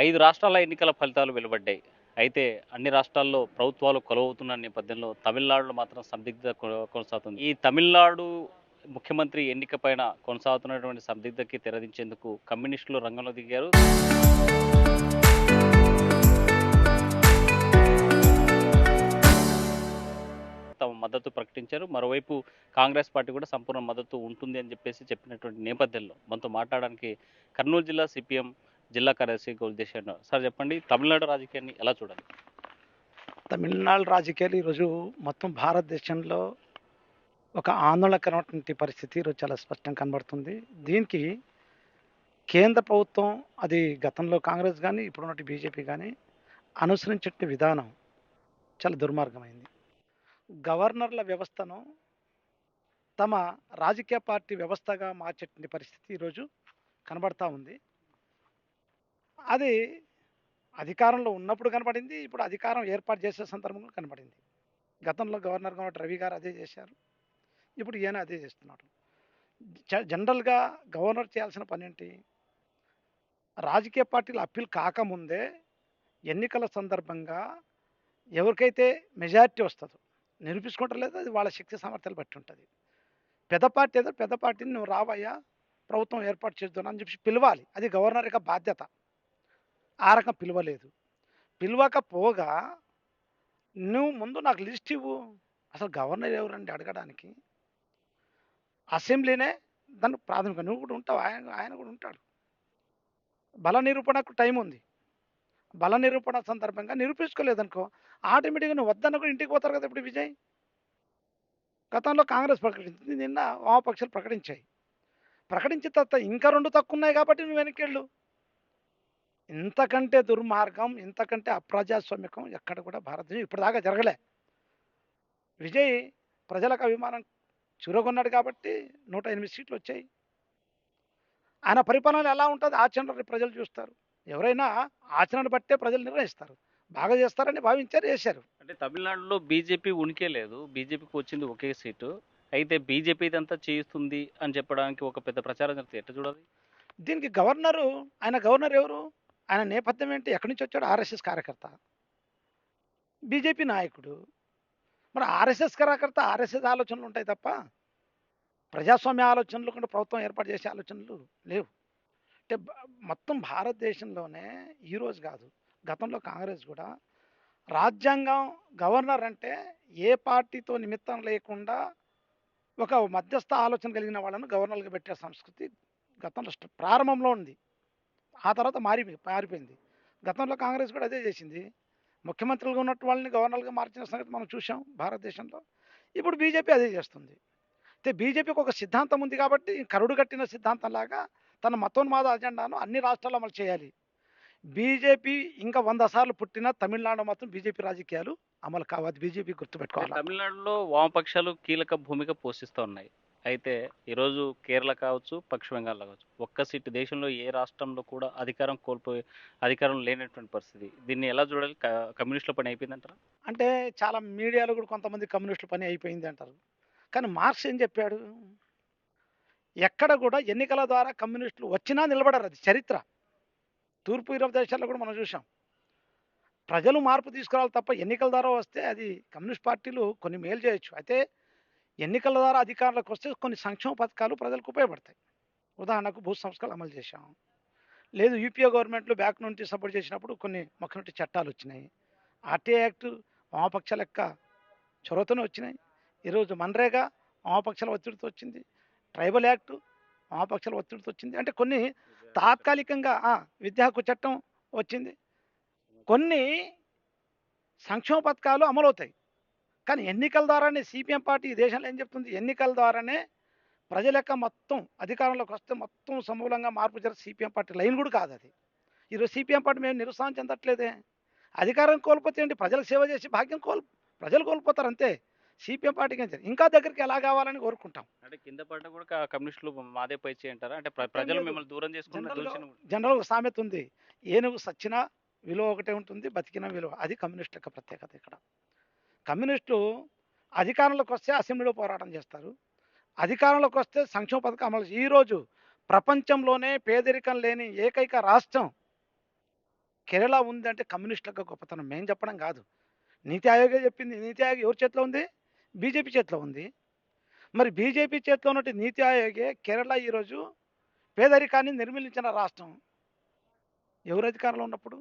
5 రాష్ట్రాల ఎన్నికల ఫలితాలు వెలువడ్డాయి. అయితే అన్ని రాష్ట్రాల్లో ప్రభుత్వాలు కొలువవుతున్న నేపథ్యంలో తమిళనాడులో మాత్రం సందిగ్ధత కొనసాగుతుంది. ఈ తమిళనాడు ముఖ్యమంత్రి ఎన్నిక పైన కొనసాగుతున్నటువంటి సందిగ్ధతకి తెరదించేందుకు కమ్యూనిస్టులు రంగంలో దిగారు. తమ మద్దతు ప్రకటించారు. మరోవైపు కాంగ్రెస్ పార్టీ కూడా సంపూర్ణ మద్దతు ఉంటుంది అని చెప్పినటువంటి నేపథ్యంలో మనతో మాట్లాడడానికి కర్నూలు జిల్లా సిపిఎం జిల్లా కార్యదర్శి గౌల్దేశ్ ఉన్నారు. సార్ చెప్పండి, తమిళనాడు రాజకీయాన్ని ఎలా చూడాలి? తమిళనాడు రాజకీయాలు ఈరోజు మొత్తం భారతదేశంలో ఒక ఆందోళనకరమైనటువంటి పరిస్థితి ఈరోజు చాలా స్పష్టంగా కనబడుతుంది. దీనికి కేంద్ర ప్రభుత్వం, అది గతంలో కాంగ్రెస్ కానీ ఇప్పుడున్నటువంటి బీజేపీ కానీ అనుసరించే విధానం చాలా దుర్మార్గమైంది. గవర్నర్ల వ్యవస్థను తమ రాజకీయ పార్టీ వ్యవస్థగా మార్చేటువంటి పరిస్థితి ఈరోజు కనబడతా ఉంది. అది అధికారంలో ఉన్నప్పుడు కనబడింది, ఇప్పుడు అధికారం ఏర్పాటు చేసే సందర్భంలో కనబడింది. గతంలో గవర్నర్గా ఉన్న రవి గారు అదే చేశారు, ఇప్పుడు ఈయన అదే చేస్తున్నాడు. జనరల్గా గవర్నర్ చేయాల్సిన పని ఏంటి? రాజకీయ పార్టీలు అప్పీల్ కాకముందే ఎన్నికల సందర్భంగా ఎవరికైతే మెజారిటీ వస్తుందో నిరూపించుకుంటారు, లేదా అది వాళ్ళ శక్తి సామర్థ్యాలు బట్టి ఉంటుంది. పెద్ద పార్టీ ఏదో పెద్ద పార్టీని నువ్వు రావయ్యా ప్రభుత్వం ఏర్పాటు చేద్దాం అని చెప్పి పిలవాలి, అది గవర్నర్ యొక్క బాధ్యత. ఆ రకం పిలవలేదు. పిలవకపోగా నువ్వు ముందు నాకు లిస్ట్ ఇవ్వు. అసలు గవర్నర్ ఎవరండి అడగడానికి? అసెంబ్లీనే దాన్ని ప్రాథమిక. నువ్వు కూడా ఉంటావు, ఆయన ఆయన కూడా ఉంటాడు. బల నిరూపణకు టైం ఉంది. బల నిరూపణ సందర్భంగా నిరూపించుకోలేదనుకో, ఆటోమేటిక్గా నువ్వు వద్దన్న కూడా ఇంటికి పోతారు కదా. ఇప్పుడు విజయ్ గతంలో కాంగ్రెస్ ప్రకటించింది, నిన్న వామపక్షాలు ప్రకటించాయి. ప్రకటించిన తర్వాత ఇంకా 2 తక్కువ ఉన్నాయి కాబట్టి నువ్వు వెనక్కి. ఇంతకంటే దుర్మార్గం, ఇంతకంటే అప్రజాస్వామికం ఎక్కడ కూడా భారతదేశం ఇప్పటిదాకా జరగలే. విజయ్ ప్రజలకు అభిమానం చురగొన్నాడు కాబట్టి 108 సీట్లు వచ్చాయి. ఆయన పరిపాలన ఎలా ఉంటుంది ఆచరణలో ప్రజలు చూస్తారు. ఎవరైనా ఆచరణ బట్టే ప్రజలు నిర్ణయిస్తారు. బాగా చేస్తారని భావించారు, చేశారు. అంటే తమిళనాడులో బీజేపీ ఉనికే లేదు. బీజేపీకి వచ్చింది ఒకే సీటు. అయితే బీజేపీ ఇదంతా చేయిస్తుంది అని చెప్పడానికి ఒక పెద్ద ప్రచారం జరిగితే ఎట్లా చూడాలి? దీనికి గవర్నరు, ఆయన గవర్నర్ ఎవరు? ఆయన నేపథ్యం ఏంటి? ఎక్కడి నుంచి వచ్చాడు? ఆర్ఎస్ఎస్ కార్యకర్త, బీజేపీ నాయకుడు. మరి ఆర్ఎస్ఎస్ కార్యకర్త ఆర్ఎస్ఎస్ ఆలోచనలు ఉంటాయి తప్ప ప్రజాస్వామ్య ఆలోచనలు కూడా ప్రభుత్వం ఏర్పాటు చేసే ఆలోచనలు లేవు. అంటే మొత్తం భారతదేశంలోనే ఈరోజు కాదు, గతంలో కాంగ్రెస్ కూడా రాజ్యాంగం గవర్నర్ అంటే ఏ పార్టీతో నిమిత్తం లేకుండా ఒక మధ్యస్థ ఆలోచన కలిగిన వాళ్ళను గవర్నర్గా పెట్టే సంస్కృతి గతంలో ప్రారంభంలో ఉంది. ఆ తర్వాత మారిపోయింది. గతంలో కాంగ్రెస్ కూడా అదే చేసింది. ముఖ్యమంత్రులుగా ఉన్నట్టు వాళ్ళని గవర్నర్గా మార్చిన సంగతి మనం చూసాం భారతదేశంలో. ఇప్పుడు బీజేపీ అదే చేస్తుంది. అయితే బీజేపీకి ఒక సిద్ధాంతం ఉంది కాబట్టి కరుడు కట్టిన సిద్ధాంతంలాగా తన మతోన్మాద అజెండాను అన్ని రాష్ట్రాల్లో అమలు చేయాలి. బీజేపీ ఇంకా 100 సార్లు పుట్టిన తమిళనాడు మాత్రం బీజేపీ రాజకీయాలు అమలు కావాలి. బీజేపీ గుర్తుపెట్టుకోవాలి. తమిళనాడులో వామపక్షాలు కీలక భూమిక పోషిస్తూ ఉన్నాయి. అయితే ఈరోజు కేరళ కావచ్చు, పశ్చిమ బెంగాల్ కావచ్చు, ఒక్క సీటు దేశంలో ఏ రాష్ట్రంలో కూడా అధికారం లేనటువంటి పరిస్థితి. దీన్ని ఎలా చూడాలి? కమ్యూనిస్టుల పని అయిపోయిందంటారా? అంటే చాలా మీడియాలో కూడా కొంతమంది కమ్యూనిస్టుల పని అయిపోయింది అంటారు. కానీ మార్క్స్ ఏం చెప్పాడు? ఎక్కడ కూడా ఎన్నికల ద్వారా కమ్యూనిస్టులు వచ్చినా నిలబడరు, అది చరిత్ర. తూర్పు యూరప్ దేశాల్లో కూడా మనం చూసాం. ప్రజలు మార్పు తీసుకురావాలి తప్ప ఎన్నికల ద్వారా వస్తే అది కమ్యూనిస్ట్ పార్టీలు కొన్ని మేలు చేయొచ్చు. అయితే ఎన్నికల ద్వారా అధికారంలోకి వస్తే కొన్ని సంక్షేమ పథకాలు ప్రజలకు ఉపయోగపడతాయి. ఉదాహరణకు భూ సంస్కరణలు అమలు చేశాం. లేదు, యూపీఏ గవర్నమెంట్లు బ్యాక్ నుంచి సపోర్ట్ చేసినప్పుడు కొన్ని ముఖ్యమంత్రి చట్టాలు వచ్చినాయి. ఆర్టీఐ యాక్ట్ వామపక్షాల యొక్క చొరవతోనే వచ్చినాయి. ఈరోజు మన్రేగా వామపక్షాల ఒత్తిడితో వచ్చింది. ట్రైబల్ యాక్ట్ వామపక్షాల ఒత్తిడితో వచ్చింది. అంటే కొన్ని తాత్కాలికంగా విద్యా హక్కు చట్టం వచ్చింది. కొన్ని సంక్షేమ పథకాలు అమలవుతాయి. కానీ ఎన్నికల ద్వారానే సిపిఎం పార్టీ ఈ దేశంలో ఏం చెప్తుంది? ఎన్నికల ద్వారానే ప్రజల యొక్క మొత్తం అధికారంలోకి వస్తే మొత్తం సమూలంగా మార్పు జరిగే సిపిఎం పార్టీ లైన్ కూడా కాదు అది. ఈరోజు సిపిఎం పార్టీ మేము నిరుత్సాహం చెందట్లేదే. అధికారం కోల్పోతే ఏంటి? ప్రజలకు సేవ చేసి భాగ్యం ప్రజలు కోల్పోతారు అంతే. సిపిఎం పార్టీకి ఏం జరిగింది? ఇంకా దగ్గరికి ఎలా కావాలని కోరుకుంటాం. అంటే కింద పడ్డ కూడా కమ్యూనిస్టులు మాదే పై చేయంటారా? అంటే ప్రజలు మిమ్మల్ని దూరం చేసుకున్న జనరల్ ఒక సామెత ఉంది, ఏనుగు సచ్చినా విలువ ఒకటే ఉంటుంది, బతికిన విలువ. అది కమ్యూనిస్ట్ యొక్క ప్రత్యేకత. ఇక్కడ కమ్యూనిస్టులు అధికారంలోకి వస్తే అసెంబ్లీలో పోరాటం చేస్తారు, అధికారంలోకి వస్తే సంక్షేమ పథకం అమలు. ఈరోజు ప్రపంచంలోనే పేదరికం లేని ఏకైక రాష్ట్రం కేరళ ఉంది అంటే కమ్యూనిస్టులకు గొప్పతనం మేము చెప్పడం కాదు. నీతి ఆయోగే చెప్పింది. నీతి ఆయోగ్ ఎవరి చేతిలో ఉంది? బీజేపీ చేతిలో ఉంది. మరి బీజేపీ చేతిలో ఉన్నటి నీతి ఆయోగే కేరళ ఈరోజు పేదరికాన్ని నిర్మూలించిన రాష్ట్రం. ఎవరు అధికారంలో ఉన్నప్పుడు?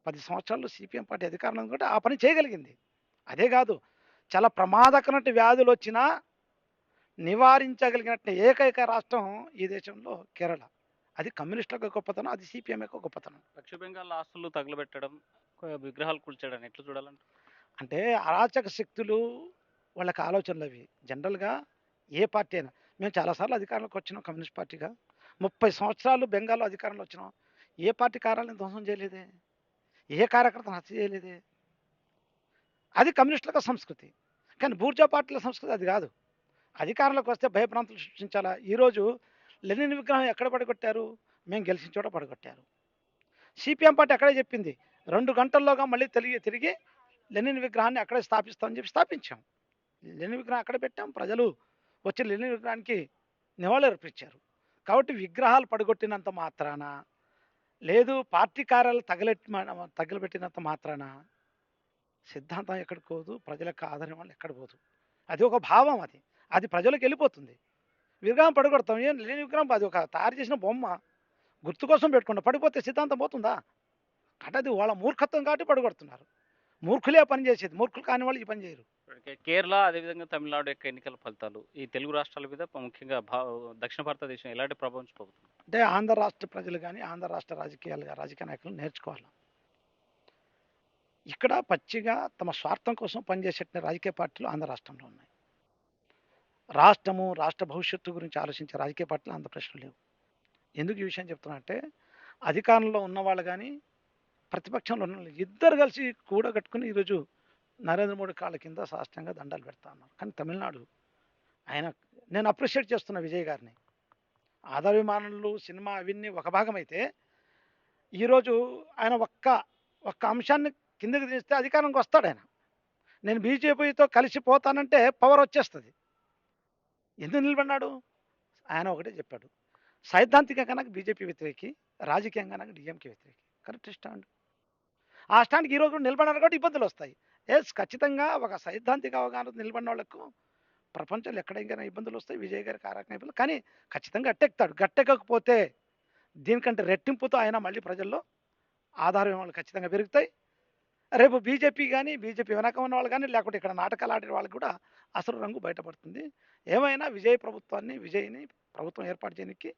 10 సంవత్సరాలు సీపీఎం పార్టీ అధికారంలో ఉంది కాబట్టి ఆ పని చేయగలిగింది. అదే కాదు, చాలా ప్రమాదకరమైన వ్యాధులొచ్చినా నివారించగలిగినట్టు ఏకైక రాష్ట్రం ఈ దేశంలో కేరళ. అది కమ్యూనిస్టులకు గొప్పతనం, అది సీపీఎం యొక్క గొప్పతనం. పశ్చిమ బెంగాల్ ఆస్తులు తగలబెట్టడం, విగ్రహాలు కూల్చడం ఎట్లా చూడాలంటే? అంటే అరాచక శక్తులు వాళ్ళకి ఆలోచనలవి. జనరల్‌గా ఏ పార్టీ అయినా. మేము చాలా సార్లు అధికారంలోకి వచ్చినాం కమ్యూనిస్ట్ పార్టీగా. 30 సంవత్సరాలు బెంగాల్‌లో అధికారంలో వచ్చినాం. ఏ పార్టీ కార్యాలయం ధ్వంసం చేయలేదే. ఏ కార్యకర్తను హత్య చేయలేదే. అది కమ్యూనిస్టుల సంస్కృతి. కానీ బూర్జా పార్టీల సంస్కృతి అది కాదు. అధికారంలోకి వస్తే భయభ్రాంతులు సృష్టించాలా. ఈరోజు లెనిన్ విగ్రహం ఎక్కడ పడగొట్టారు? మేము గెలిచిన చోట పడగొట్టారు. సీపీఎం పార్టీ అక్కడే చెప్పింది. 2 గంటల్లోగా మళ్ళీ తిరిగి లెనిన్ విగ్రహాన్ని అక్కడే స్థాపిస్తామని చెప్పి స్థాపించాం. లెనిన్ విగ్రహం అక్కడే పెట్టాం. ప్రజలు వచ్చి లెనిన్ విగ్రహానికి నివాళులర్పించారు. కాబట్టి విగ్రహాలు పడగొట్టినంత మాత్రాన, లేదు పార్టీ కార్యాలయాలు తగలబెట్టినంత మాత్రాన సిద్ధాంతం ఎక్కడికి పోదు. ప్రజల యొక్క ఆదరణ వల్ల ఎక్కడ పోదు. అది ఒక భావం అది. అది ప్రజలకు వెళ్ళిపోతుంది. విగ్రహం పడగొడతాం. ఏం లెనిన్ విగ్రహం అది ఒక తయారు చేసిన బొమ్మ. గుర్తు కోసం పెట్టుకుంటాం. పడిపోతే సిద్ధాంతం పోతుందా? అంటే అది వాళ్ళ మూర్ఖత్వం కాబట్టి పడగొడుతున్నారు. మూర్ఖులే ఆ పని చేసేది. మూర్ఖులు కాని వాళ్ళు ఈ పని చేయరు. కేరళ అదేవిధంగా తమిళనాడు యొక్క ఎన్నికల ఫలితాలు ఈ తెలుగు రాష్ట్రాల మీద ముఖ్యంగా దక్షిణ భారతదేశం ఎలాంటి ప్రభావం చూపబోతుంది? అంటే ఆంధ్ర రాష్ట్ర ప్రజలు కానీ, ఆంధ్ర రాష్ట్ర రాజకీయ నాయకులు నేర్చుకోవాలి. ఇక్కడ పచ్చిగా తమ స్వార్థం కోసం పనిచేసే రాజకీయ పార్టీలు ఆంధ్ర రాష్ట్రంలో ఉన్నాయి. రాష్ట్ర భవిష్యత్తు గురించి ఆలోచించే రాజకీయ పార్టీలు ఆంధ్రప్రదేశ్లో లేవు. ఎందుకు ఈ విషయం చెప్తున్నా అంటే, అధికారంలో ఉన్నవాళ్ళు కానీ, ప్రతిపక్షంలో ఉన్న ఇద్దరు కలిసి కూడగట్టుకుని ఈరోజు నరేంద్ర మోడీ కాళ్ళ కింద సాష్టాంగ దండాలు పెడతా ఉన్నారు. కానీ తమిళనాడు ఆయన నేను అప్రిషియేట్ చేస్తున్న విజయ్ గారిని. ఆధార విమానాలు, సినిమా అవన్నీ ఒక భాగమైతే, ఈరోజు ఆయన ఒక్క అంశాన్ని కిందకి తీస్తే అధికారంకి వస్తాడు ఆయన. నేను బీజేపీతో కలిసిపోతానంటే పవర్ వచ్చేస్తుంది. ఎందుకు నిలబడినాడు? ఆయన ఒకటే చెప్పాడు. సైద్ధాంతికంగా నాకు బీజేపీ వ్యతిరేకి, రాజకీయంగా నాకు డీఎంకే వ్యతిరేకి. Correct stand. ఆ స్టాండ్కి ఈరోజు కూడా నిలబడినారు కాబట్టి ఇబ్బందులు వస్తాయి. ఖచ్చితంగా ఒక సైద్ధాంతిక అవగాహన నిలబడిన వాళ్ళకు ప్రపంచంలో ఎక్కడైనా ఇబ్బందులు వస్తాయి. విజయ్ గారికి ఆ రకమైన ఇబ్బందులు. కానీ ఖచ్చితంగా గట్టెక్కుతాడు. గట్టెక్కకపోతే దీనికంటే రెట్టింపుతో ఆయన మళ్ళీ ప్రజల్లో ఆధారం వాళ్ళు ఖచ్చితంగా పెరుగుతాయి. రేపు బీజేపీ కానీ, బీజేపీ వెనక ఉన్న వాళ్ళు కానీ, లేకుంటే ఇక్కడ నాటకాలు ఆడే వాళ్ళకి కూడా అసలు రంగు బయటపడుతుంది. ఏమైనా విజయ్ని ప్రభుత్వం ఏర్పాటు చేయడానికి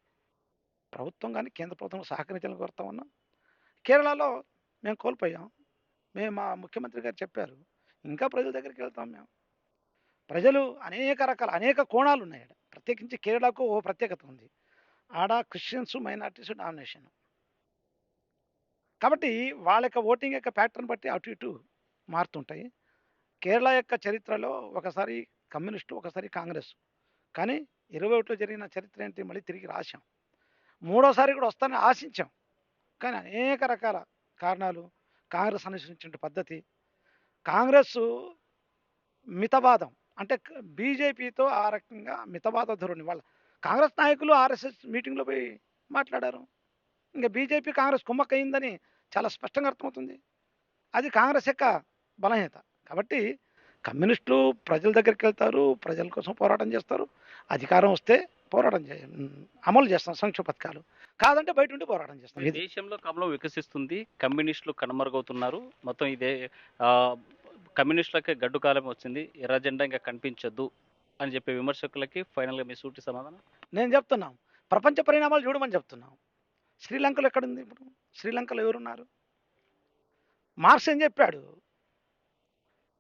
ప్రభుత్వం కానీ, కేంద్ర ప్రభుత్వం సహకరించాలని కోరుతా ఉన్నాం. కేరళలో మేము కోల్పోయాం. మా ముఖ్యమంత్రి గారు చెప్పారు. ఇంకా ప్రజల దగ్గరికి వెళ్తాం మేము. ప్రజలు అనేక కోణాలు ఉన్నాయి ఆడ. ప్రత్యేకించి కేరళకు ఓ ప్రత్యేకత ఉంది. ఆడ క్రిస్టియన్స్, మైనారిటీస్ డామినేషన్. కాబట్టి వాళ్ళ యొక్క ఓటింగ్ యొక్క ప్యాటర్న్ బట్టి అటు ఇటు మారుతుంటాయి. కేరళ యొక్క చరిత్రలో ఒకసారి కమ్యూనిస్టు, ఒకసారి కాంగ్రెస్. కానీ 21లో జరిగిన చరిత్ర ఏంటి? మళ్ళీ తిరిగి రాశాం. మూడోసారి కూడా వస్తానని ఆశించాం. కానీ అనేక రకాల కారణాలు, కాంగ్రెస్ అనుసరించిన పద్ధతి, కాంగ్రెస్ మితవాదం అంటే బీజేపీతో ఆ రకంగా మితవాద ధోరణి. వాళ్ళ కాంగ్రెస్ నాయకులు ఆర్ఎస్ఎస్ మీటింగ్లో పోయి మాట్లాడారు. ఇంకా బీజేపీ కాంగ్రెస్ కుమ్మక్కయిందని చాలా స్పష్టంగా అర్థమవుతుంది. అది కాంగ్రెస్ యొక్క బలహీనత. కాబట్టి కమ్యూనిస్టులు ప్రజల దగ్గరికి వెళ్తారు, ప్రజల కోసం పోరాటం చేస్తారు. అధికారం వస్తే పోరాటం అమలు చేస్తాం సంక్షేమ పథకాలు. కాదంటే బయట ఉండి పోరాటం చేస్తాం. ఈ దేశంలో కమలం వికసిస్తుంది, కమ్యూనిస్టులు కనుమరుగవుతున్నారు. మొత్తం ఇదే కమ్యూనిస్టులకి గడ్డు కాలం వచ్చింది, ఎర్ర జెండా ఇంకా కనిపించొద్దు అని చెప్పే విమర్శకులకి ఫైనల్గా మీ సూటి సమాధానం? నేను చెప్తున్నాం, ప్రపంచ పరిణామాలు చూడమని చెప్తున్నాం. శ్రీలంకలో ఎక్కడుంది ఇప్పుడు? శ్రీలంకలో ఎవరున్నారు? మార్క్స్ ఏం చెప్పాడు?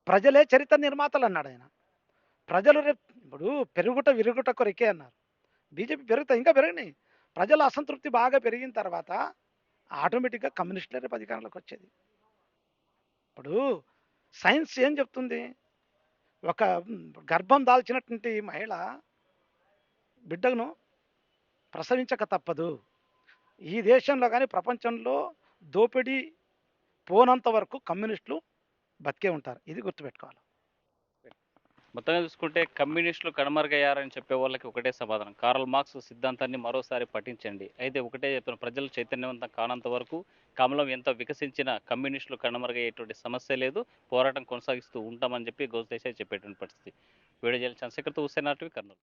ప్రజలే చరిత్ర నిర్మాతలు అన్నాడు ఆయన. ప్రజలు ఇప్పుడు పెరుగుట విరుగుట కొరికే అన్నారు. బీజేపీ పెరుగుతాయి, ఇంకా పెరిగినాయి. ప్రజల అసంతృప్తి బాగా పెరిగిన తర్వాత ఆటోమేటిక్గా కమ్యూనిస్టులే రేపు అధికారంలోకి వచ్చేది. ఇప్పుడు సైన్స్ ఏం చెప్తుంది? ఒక గర్భం దాల్చినటువంటి మహిళ బిడ్డను ప్రసవించక తప్పదు. ఈ దేశంలో కానీ ప్రపంచంలో దోపిడీ పోనంత వరకు కమ్యూనిస్టులు బతికే ఉంటారు. ఇది గుర్తుపెట్టుకోవాలి. మొత్తంగా చూసుకుంటే కమ్యూనిస్టులు కనుమరుగయ్యారని చెప్పే వాళ్ళకి ఒకటే సమాధానం. కార్ల్ మార్క్స్ సిద్ధాంతాన్ని మరోసారి పఠించండి. అయితే ఒకటే చెప్తున్నా, ప్రజలు చైతన్యవంతం కానంత వరకు కమలం ఎంత వికసించినా కమ్యూనిస్టులు కనుమరుగయ్యేటువంటి సమస్య లేదు. పోరాటం కొనసాగిస్తూ ఉంటామని చెప్పి గౌస్ దేశాయ్ చెప్పేటువంటి పరిస్థితి. వీడియో జర్నలిస్ట్ చంద్రశేఖర్తో హుస్సేన్ ఆర్టీవీ, కర్నూలు.